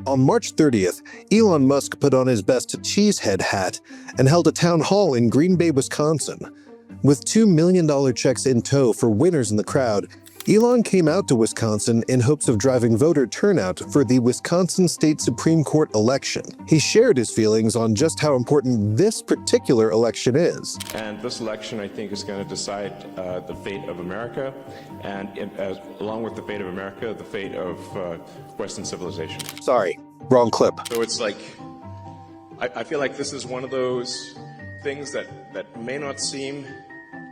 On March 30th, Elon Musk put on his best cheesehead hat and held a town hall in Green Bay, Wisconsin. With $2 million checks in tow for winners in the crowd, Elon came out to Wisconsin in hopes of driving voter turnout for the Wisconsin State Supreme Court election. He shared his feelings on just how important this particular election is. And this election, I think, is going to decide the fate of America, and along with the fate of America, the fate of Western civilization. Sorry, wrong clip. So it's like, I feel like this is one of those things that may not seem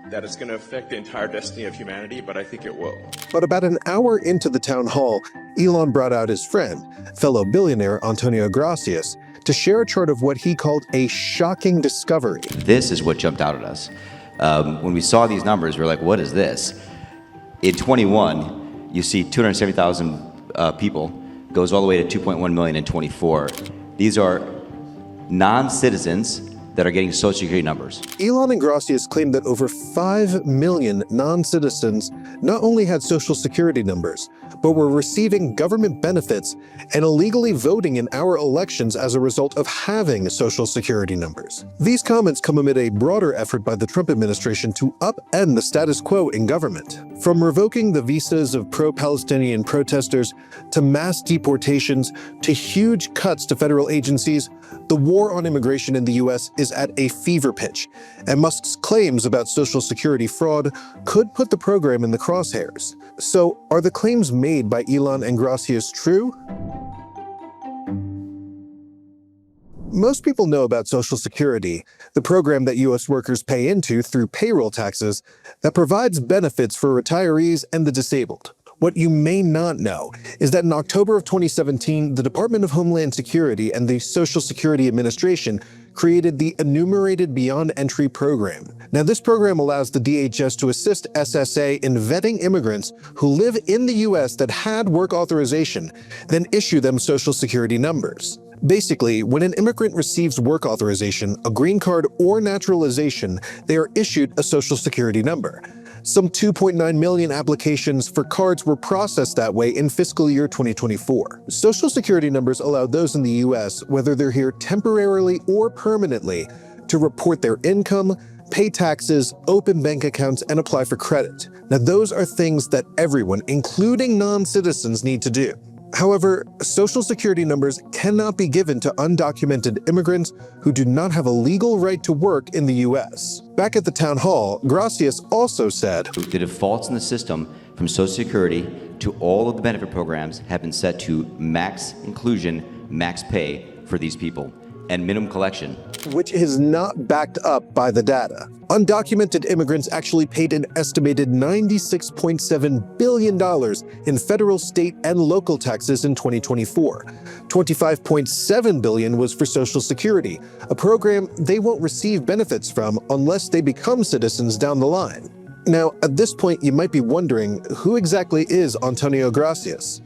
that it's going to affect the entire destiny of humanity, but I think it will. But about an hour into the town hall, Elon brought out his friend, fellow billionaire Antonio Gracias, to share a chart of what he called a shocking discovery. This is what jumped out at us. When we saw these numbers, we were like, what is this? In 21, you see 270,000 people, goes all the way to 2.1 million in 24. These are non-citizens that are getting Social Security numbers. Elon and Gracias claimed that over 5 million non-citizens not only had Social Security numbers, but were receiving government benefits and illegally voting in our elections as a result of having Social Security numbers. These comments come amid a broader effort by the Trump administration to upend the status quo in government. From revoking the visas of pro-Palestinian protestors, to mass deportations, to huge cuts to federal agencies, the war on immigration in the US is at a fever pitch, and Musk's claims about Social Security fraud could put the program in the crosshairs. So, are the claims made by Elon and Gracias true? Most people know about Social Security, the program that US workers pay into through payroll taxes that provides benefits for retirees and the disabled. What you may not know is that in October of 2017, the Department of Homeland Security and the Social Security Administration created the Enumerated Beyond Entry program. Now, this program allows the DHS to assist SSA in vetting immigrants who live in the US that had work authorization, then issue them Social Security numbers. Basically, when an immigrant receives work authorization, a green card, or naturalization, they are issued a Social Security number. Some 2.9 million applications for cards were processed that way in fiscal year 2024. Social Security numbers allow those in the US, whether they're here temporarily or permanently, to report their income, pay taxes, open bank accounts, and apply for credit. Now, those are things that everyone, including non-citizens, need to do. However, Social Security numbers cannot be given to undocumented immigrants who do not have a legal right to work in the US. Back at the town hall, Gracias also said, the defaults in the system from Social Security to all of the benefit programs have been set to max inclusion, max pay for these people, and minimum collection, which is not backed up by the data. Undocumented immigrants actually paid an estimated $96.7 billion in federal, state, and local taxes in 2024. $25.7 billion was for Social Security, a program they won't receive benefits from unless they become citizens down the line. Now, at this point, you might be wondering, who exactly is Antonio Gracias?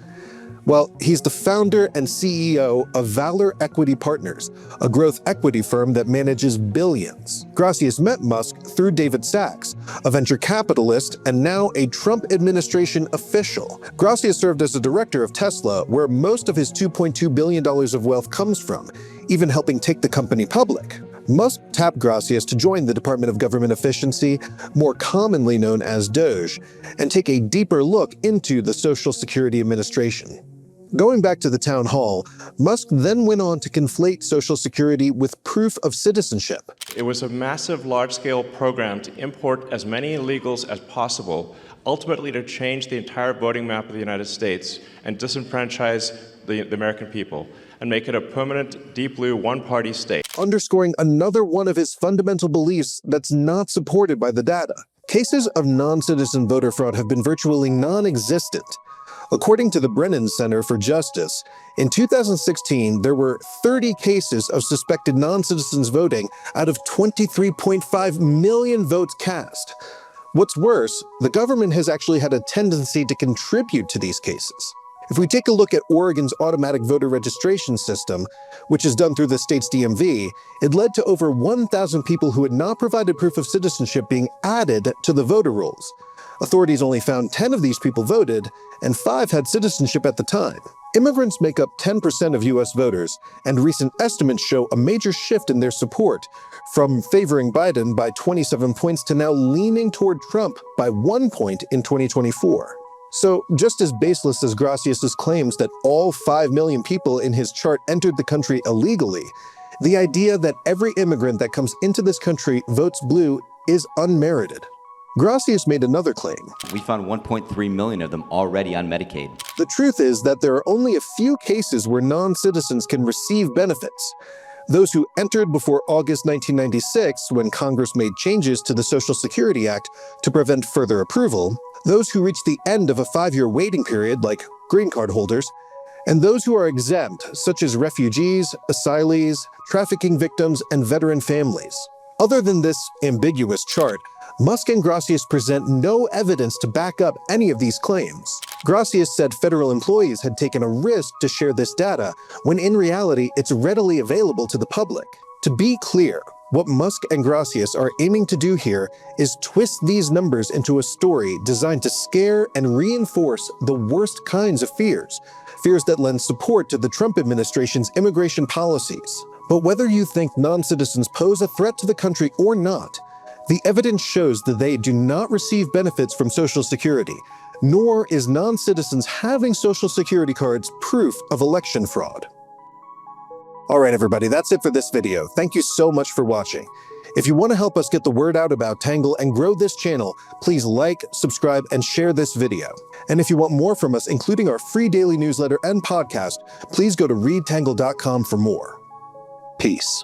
Well, he's the founder and CEO of Valor Equity Partners, a growth equity firm that manages billions. Gracias met Musk through David Sachs, a venture capitalist and now a Trump administration official. Gracias served as a director of Tesla, where most of his $2.2 billion of wealth comes from, even helping take the company public. Musk tapped Gracias to join the Department of Government Efficiency, more commonly known as DOGE, and take a deeper look into the Social Security Administration. Going back to the town hall, Musk then went on to conflate Social Security with proof of citizenship. It was a massive, large-scale program to import as many illegals as possible, ultimately to change the entire voting map of the United States and disenfranchise the American people, and make it a permanent, deep blue, one-party state. Underscoring another one of his fundamental beliefs that's not supported by the data. Cases of non-citizen voter fraud have been virtually non-existent. According to the Brennan Center for Justice, in 2016, there were 30 cases of suspected non-citizens voting out of 23.5 million votes cast. What's worse, the government has actually had a tendency to contribute to these cases. If we take a look at Oregon's automatic voter registration system, which is done through the state's DMV, it led to over 1,000 people who had not provided proof of citizenship being added to the voter rolls. Authorities only found 10 of these people voted, and 5 had citizenship at the time. Immigrants make up 10% of U.S. voters, and recent estimates show a major shift in their support, from favoring Biden by 27 points to now leaning toward Trump by 1 point in 2024. So, just as baseless as Gracias' claims that all 5 million people in his chart entered the country illegally, the idea that every immigrant that comes into this country votes blue is unmerited. Gracias made another claim. We found 1.3 million of them already on Medicaid. The truth is that there are only a few cases where non-citizens can receive benefits. Those who entered before August 1996, when Congress made changes to the Social Security Act to prevent further approval, those who reached the end of a 5-year waiting period, like green card holders, and those who are exempt, such as refugees, asylees, trafficking victims, and veteran families. Other than this ambiguous chart, Musk and Gracias present no evidence to back up any of these claims. Gracias said federal employees had taken a risk to share this data, when in reality it's readily available to the public. To be clear, what Musk and Gracias are aiming to do here is twist these numbers into a story designed to scare and reinforce the worst kinds of fears that lend support to the Trump administration's immigration policies. But whether you think non-citizens pose a threat to the country or not, the evidence shows that they do not receive benefits from Social Security, nor is non-citizens having Social Security cards proof of election fraud. All right, everybody, that's it for this video. Thank you so much for watching. If you want to help us get the word out about Tangle and grow this channel, please like, subscribe, and share this video. And if you want more from us, including our free daily newsletter and podcast, please go to readtangle.com for more. Peace.